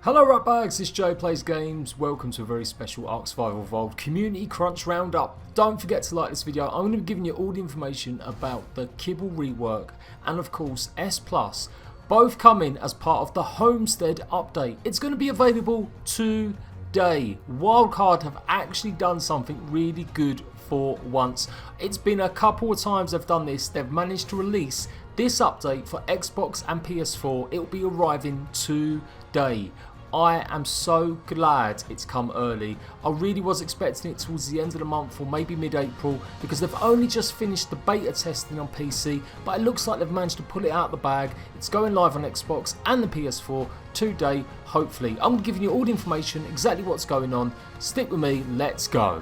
Hello Ratbags, it's Jade Plays Games. Welcome to a very special ARK Survival Evolved Community Crunch Roundup. Don't forget to like this video. I'm going to be giving you all the information about the Kibble Rework and of course S+, both coming as part of the Homestead update. It's going to be available today. Wildcard have actually done something really good for once. It's been a couple of times they've done this. They've managed to release this update for Xbox and PS4. It will be arriving today. I am so glad it's come early. I really was expecting it towards the end of the month or maybe mid-April because they've only just finished the beta testing on PC, but it looks like they've managed to pull it out of the bag. It's going live on Xbox and the PS4 today, hopefully. I'm giving you all the information, exactly what's going on. Stick with me, let's go.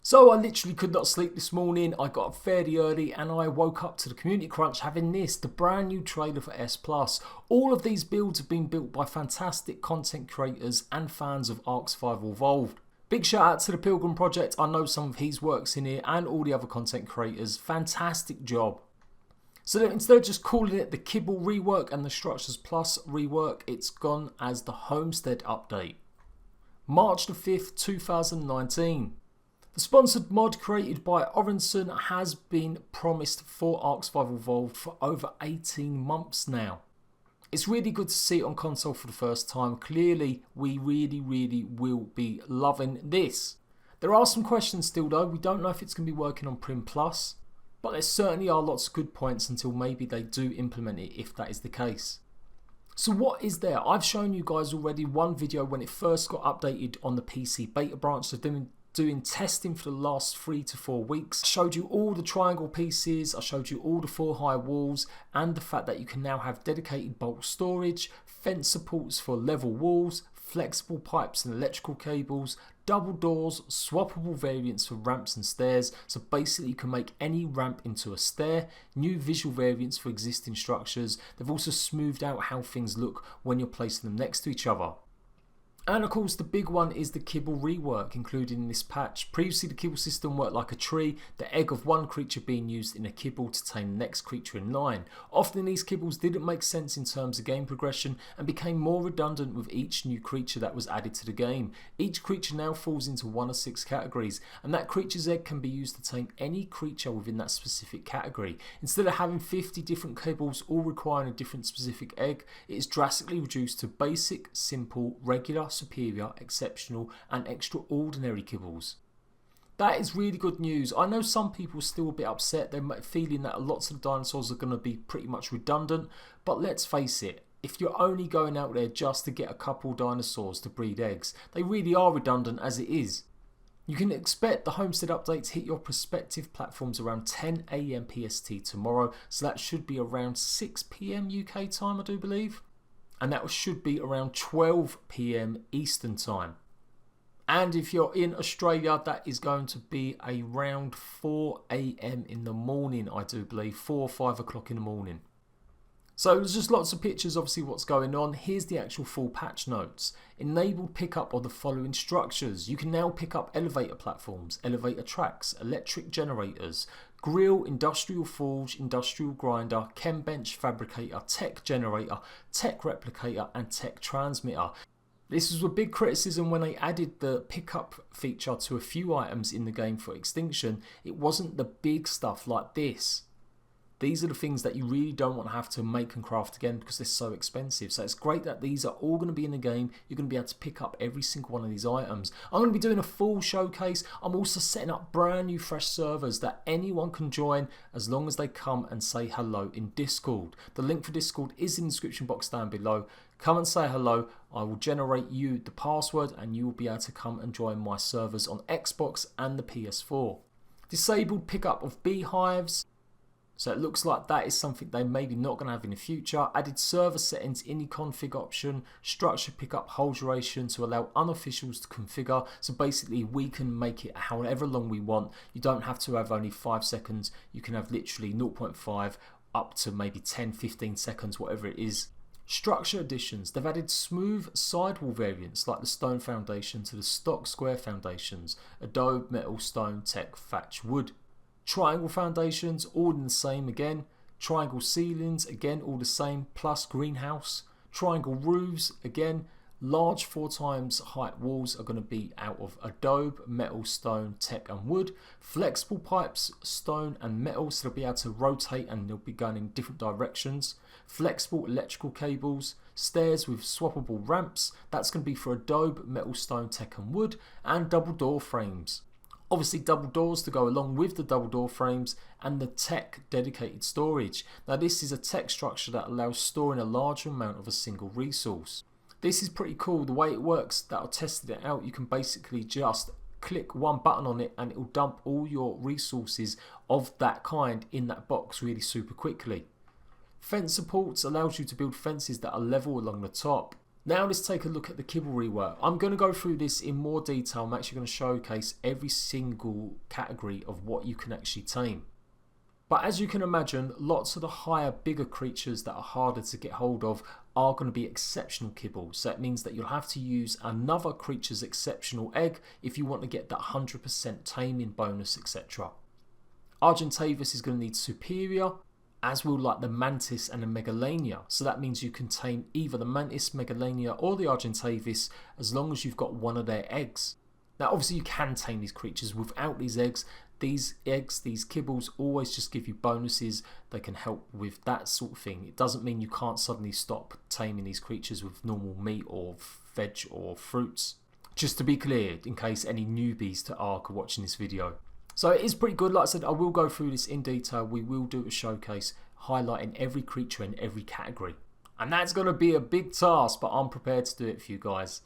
So I literally could not sleep this morning. I got up fairly early and I woke up to the community crunch having this, the brand new trailer for S+. All of these builds have been built by fantastic content creators and fans of ARK Survival Evolved. Big shout out to the Pilgrim Project. I know some of his works in here and all the other content creators. Fantastic job. So instead of just calling it the Kibble Rework and the Structures Plus Rework, it's gone as the Homestead Update. March the 5th, 2019. The sponsored mod created by RYZEN has been promised for ARK Survival Evolved for over 18 months now. It's really good to see it on console for the first time. Clearly, we really will be loving this. There are some questions still though. We don't know if it's going to be working on Prim Plus, but there certainly are lots of good points until maybe they do implement it if that is the case. So what is there? I've shown you guys already one video when it first got updated on the PC beta branch. They've been doing testing for the last 3 to 4 weeks. I showed you all the triangle pieces, I showed you all the 4 high walls and the fact that you can now have dedicated bulk storage, fence supports for level walls, flexible pipes and electrical cables, double doors, swappable variants for ramps and stairs, so basically you can make any ramp into a stair, new visual variants for existing structures. They've also smoothed out how things look when you're placing them next to each other. And of course the big one is the Kibble Rework included in this patch. Previously the Kibble system worked like a tree, the egg of one creature being used in a kibble to tame the next creature in line. Often these kibbles didn't make sense in terms of game progression and became more redundant with each new creature that was added to the game. Each creature now falls into one of 6 categories and that creature's egg can be used to tame any creature within that specific category. Instead of having 50 different kibbles all requiring a different specific egg, it is drastically reduced to basic, simple, regular, superior, exceptional and extraordinary kibbles. That is really good news. I know some people are still a bit upset. They're feeling that lots of the dinosaurs are going to be pretty much redundant, but let's face it, if you're only going out there just to get a couple dinosaurs to breed eggs, they really are redundant as it is. You can expect the Homestead update to hit your prospective platforms around 10 AM PST tomorrow, so that should be around 6 PM UK time I do believe. And that should be around 12 PM Eastern time. And if you're in Australia, that is going to be around 4 AM in the morning, I do believe, 4 or 5 o'clock in the morning. So there's just lots of pictures, obviously what's going on. Here's the actual full patch notes. Enabled pickup of the following structures. You can now pick up elevator platforms, elevator tracks, electric generators, grill, industrial forge, industrial grinder, chem bench, fabricator, tech generator, tech replicator and tech transmitter. This was a big criticism when they added the pickup feature to a few items in the game for Extinction. It wasn't the big stuff like this. These are the things that you really don't want to have to make and craft again because they're so expensive. So it's great that these are all going to be in the game. You're going to be able to pick up every single one of these items. I'm going to be doing a full showcase. I'm also setting up brand new fresh servers that anyone can join as long as they come and say hello in Discord. The link for Discord is in the description box down below. Come and say hello. I will generate you the password and you will be able to come and join my servers on Xbox and the PS4. Disabled pickup of Beehives. So it looks like that is something they maybe not going to have in the future. Added server settings in the config option. Structure pickup hold duration to allow unofficials to configure. So basically we can make it however long we want. You don't have to have only 5 seconds. You can have literally 0.5 up to maybe 10-15 seconds, whatever it is. Structure additions. They've added smooth sidewall variants like the stone foundation to the stock square foundations. Adobe, metal, stone, tech, thatch, wood. Triangle foundations, all in the same again. Triangle ceilings, again all the same, plus greenhouse. Triangle roofs, again, large 4 times height walls are going to be out of adobe, metal, stone, tech and wood. Flexible pipes, stone and metal, so they'll be able to rotate and they'll be going in different directions. Flexible electrical cables, stairs with swappable ramps, that's going to be for adobe, metal, stone, tech and wood. And double door frames. Obviously double doors to go along with the double door frames, and the tech dedicated storage. Now this is a tech structure that allows storing a larger amount of a single resource. This is pretty cool. The way it works, that I tested it out, you can basically just click one button on it and it will dump all your resources of that kind in that box really super quickly. Fence supports allows you to build fences that are level along the top. Now let's take a look at the Kibble Rework. I'm going to go through this in more detail. I'm actually going to showcase every single category of what you can actually tame. But as you can imagine, lots of the higher, bigger creatures that are harder to get hold of are going to be exceptional kibble. So that means that you'll have to use another creature's exceptional egg if you want to get that 100% taming bonus, etc. Argentavis is going to need superior, as will like the Mantis and the Megalania. So that means you can tame either the Mantis, Megalania or the Argentavis as long as you've got one of their eggs. Now obviously you can tame these creatures without these eggs. These eggs, these kibbles always just give you bonuses. They can help with that sort of thing. It doesn't mean you can't suddenly stop taming these creatures with normal meat or veg or fruits. Just to be clear, in case any newbies to ARK are watching this video. So it is pretty good. Like I said, I will go through this in detail. We will do a showcase highlighting every creature in every category. And that's going to be a big task, but I'm prepared to do it for you guys.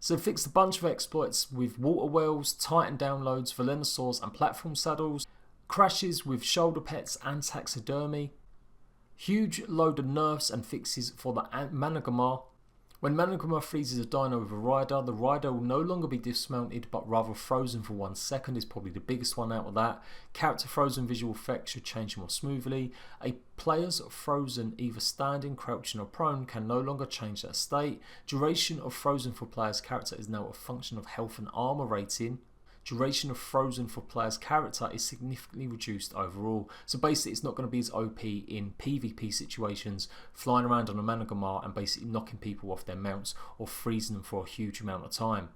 So fixed a bunch of exploits with water wells, Titan downloads, Velenosaurs and platform saddles, crashes with shoulder pets and taxidermy, huge load of nerfs and fixes for the Managamar. When Managamar freezes a dino with a rider, the rider will no longer be dismounted but rather frozen for 1 second is probably the biggest one out of that. Character frozen visual effects should change more smoothly. A player's frozen either standing, crouching or prone can no longer change that state. Duration of frozen for player's character is now a function of health and armor rating. Duration of frozen for player's character is significantly reduced overall. So basically it's not going to be as OP in PvP situations, flying around on a Managamar and basically knocking people off their mounts or freezing them for a huge amount of time.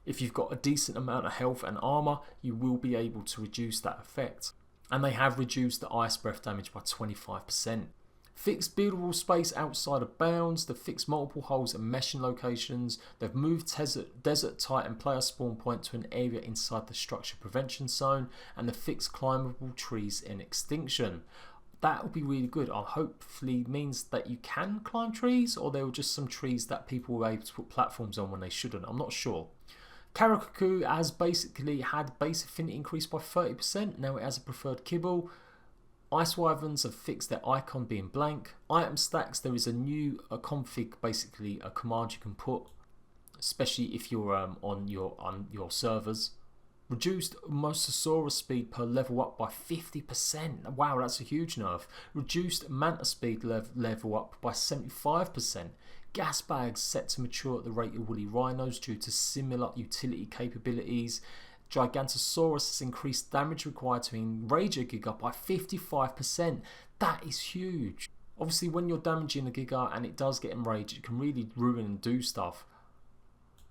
If you've got a decent amount of health and armor, you will be able to reduce that effect. And they have reduced the ice breath damage by 25%. Fixed buildable space outside of bounds, they've fixed multiple holes and meshing locations, they've moved desert Titan player spawn point to an area inside the structure prevention zone, and they've fixed climbable trees in extinction. That will be really good. Hopefully means that you can climb trees, or there were just some trees that people were able to put platforms on when they shouldn't. I'm not sure. Karakaku has basically had base affinity increased by 30%, now it has a preferred kibble. Ice Wyverns have fixed their icon being blank. Item stacks, there is a new config, basically a command you can put, especially if you're on your servers. Reduced Mosasaurus speed per level up by 50%. Wow, that's a huge nerf. Reduced Manta speed level up by 75%. Gas bags set to mature at the rate of woolly rhinos due to similar utility capabilities. Gigantosaurus has increased damage required to enrage a Giga by 55%. That is huge. Obviously when you're damaging a Giga and it does get enraged, it can really ruin and do stuff.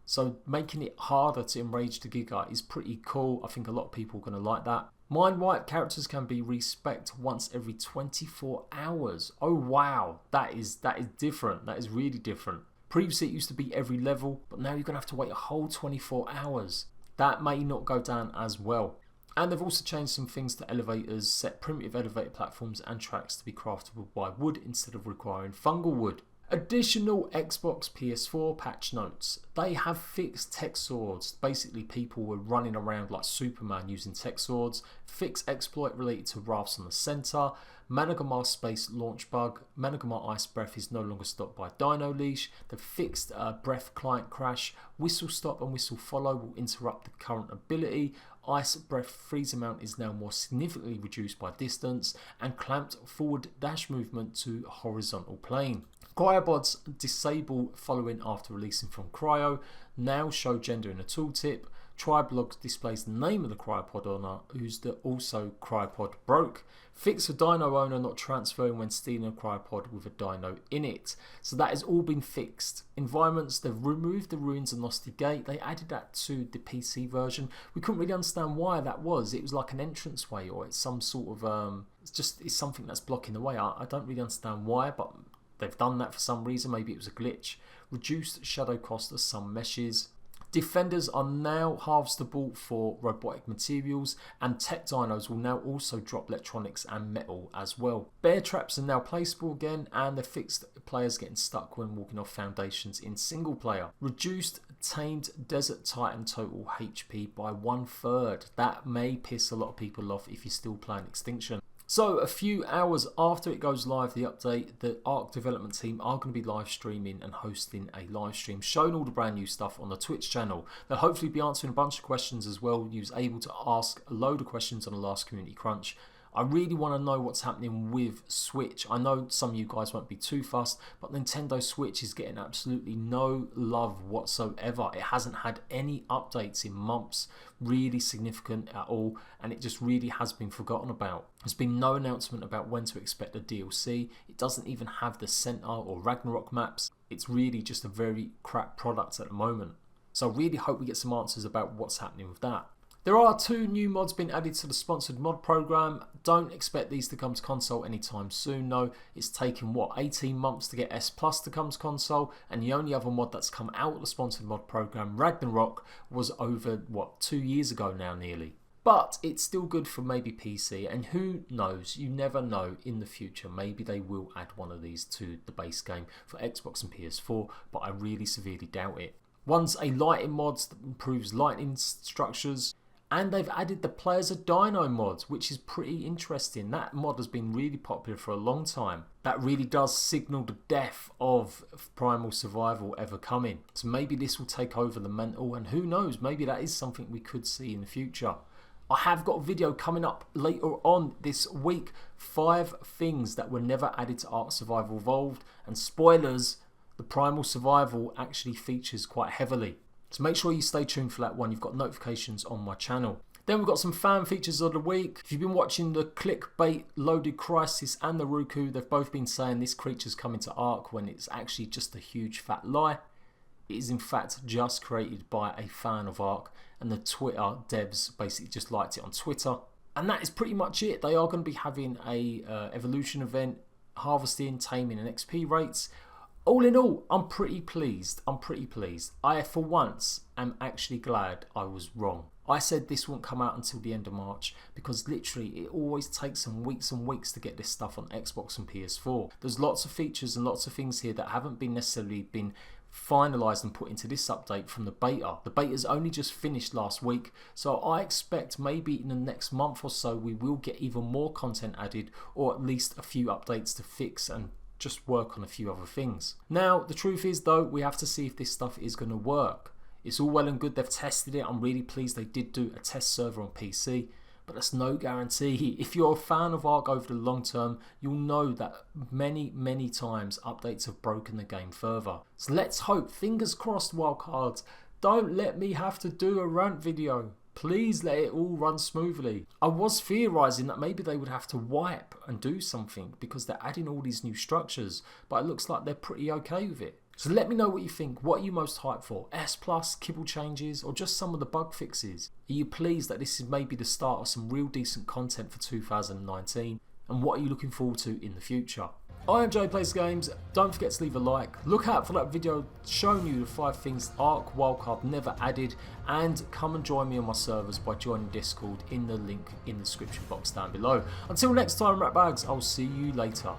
So making it harder to enrage the Giga is pretty cool. I think a lot of people are going to like that. Mind wipe characters can be respec'd once every 24 hours. Oh wow, that is different. That is really different. Previously it used to be every level, but now you're going to have to wait a whole 24 hours. That may not go down as well. And they've also changed some things to elevators, set primitive elevator platforms and tracks to be craftable by wood instead of requiring fungal wood. Additional Xbox PS4 patch notes. They have fixed tech swords. Basically people were running around like Superman using tech swords. Fixed exploit related to rafts on the center. Managamar space launch bug. Managamar ice breath is no longer stopped by dino leash. The fixed breath client crash. Whistle stop and whistle follow will interrupt the current ability. Ice breath freeze amount is now more significantly reduced by distance. And clamped forward dash movement to horizontal plane. Cryobots disable following after releasing from cryo. Now show gender in a tooltip. Triblog displays the name of the cryopod owner, who's also cryopod broke. Fix for dino owner not transferring when stealing a cryopod with a dino in it. So that has all been fixed. Environments, they've removed the ruins of Nosty Gate. They added that to the PC version. We couldn't really understand why that was. It was like an entranceway, or it's some sort of it's something that's blocking the way. I don't really understand why, but they've done that for some reason. Maybe it was a glitch. Reduced shadow cost of some meshes. Defenders are now harvestable for robotic materials, and tech dinos will now also drop electronics and metal as well. Bear traps are now placeable again, and they fixed players getting stuck when walking off foundations in single player. Reduced tamed Desert Titan total HP by 1/3. That may piss a lot of people off if you're still playing Extinction. So a few hours after it goes live, the update, the ARK development team are going to be live streaming and hosting a live stream showing all the brand new stuff on the Twitch channel. They'll hopefully be answering a bunch of questions as well. You was able to ask a load of questions on the last community crunch. I really want to know what's happening with Switch. I know some of you guys won't be too fussed, but Nintendo Switch is getting absolutely no love whatsoever. It hasn't had any updates in months, really significant at all, and it just really has been forgotten about. There's been no announcement about when to expect a DLC. It doesn't even have the Centaur or Ragnarok maps. It's really just a very crap product at the moment. So I really hope we get some answers about what's happening with that. There are 2 new mods being added to the sponsored mod program. Don't expect these to come to console anytime soon though. It's taken 18 months to get S Plus to come to console, and the only other mod that's come out of the sponsored mod program, Ragnarok, was over 2 years ago now nearly. But it's still good for maybe PC, and who knows, you never know in the future, maybe they will add one of these to the base game for Xbox and PS4, but I really severely doubt it. One's a lighting mod that improves lighting structures. And they've added the Players of Dino mod, which is pretty interesting. That mod has been really popular for a long time. That really does signal the death of Primal Survival ever coming. So maybe this will take over the mantle, and who knows, maybe that is something we could see in the future. I have got a video coming up later on this week. 5 things that were never added to ARK Survival Evolved. And spoilers, the Primal Survival actually features quite heavily. So make sure you stay tuned for that one. You've got notifications on my channel. Then we've got some fan features of the week. If you've been watching the clickbait Loaded Crisis and the Ruku, they've both been saying this creature's coming to ARK when it's actually just a huge fat lie. It is in fact just created by a fan of ARK, and the Twitter devs basically just liked it on Twitter. And that is pretty much it. They are going to be having a evolution event, harvesting, taming and XP rates. All in all, I'm pretty pleased. I, for once, am actually glad I was wrong. I said this won't come out until the end of March because literally it always takes some weeks and weeks to get this stuff on Xbox and PS4. There's lots of features and lots of things here that haven't been necessarily been finalised and put into this update from the beta. The beta's only just finished last week, so I expect maybe in the next month or so we will get even more content added, or at least a few updates to fix and just work on a few other things. Now, the truth is though, we have to see if this stuff is going to work. It's all well and good they've tested it. I'm really pleased they did do a test server on PC, but that's no guarantee. If you're a fan of ARK over the long term, you'll know that many times updates have broken the game further. So let's hope, fingers crossed wildcards, don't let me have to do a rant video. Please let it all run smoothly. I was theorising that maybe they would have to wipe and do something because they're adding all these new structures, but it looks like they're pretty okay with it. So let me know what you think. What are you most hyped for? S Plus, Kibble changes, or just some of the bug fixes? Are you pleased that this is maybe the start of some real decent content for 2019? And what are you looking forward to in the future? I am Jade Plays Games. Don't forget to leave a like. Look out for that video showing you the 5 things ARK Wildcard never added, and come and join me on my servers by joining Discord in the link in the description box down below. Until next time, ratbags, I'll see you later.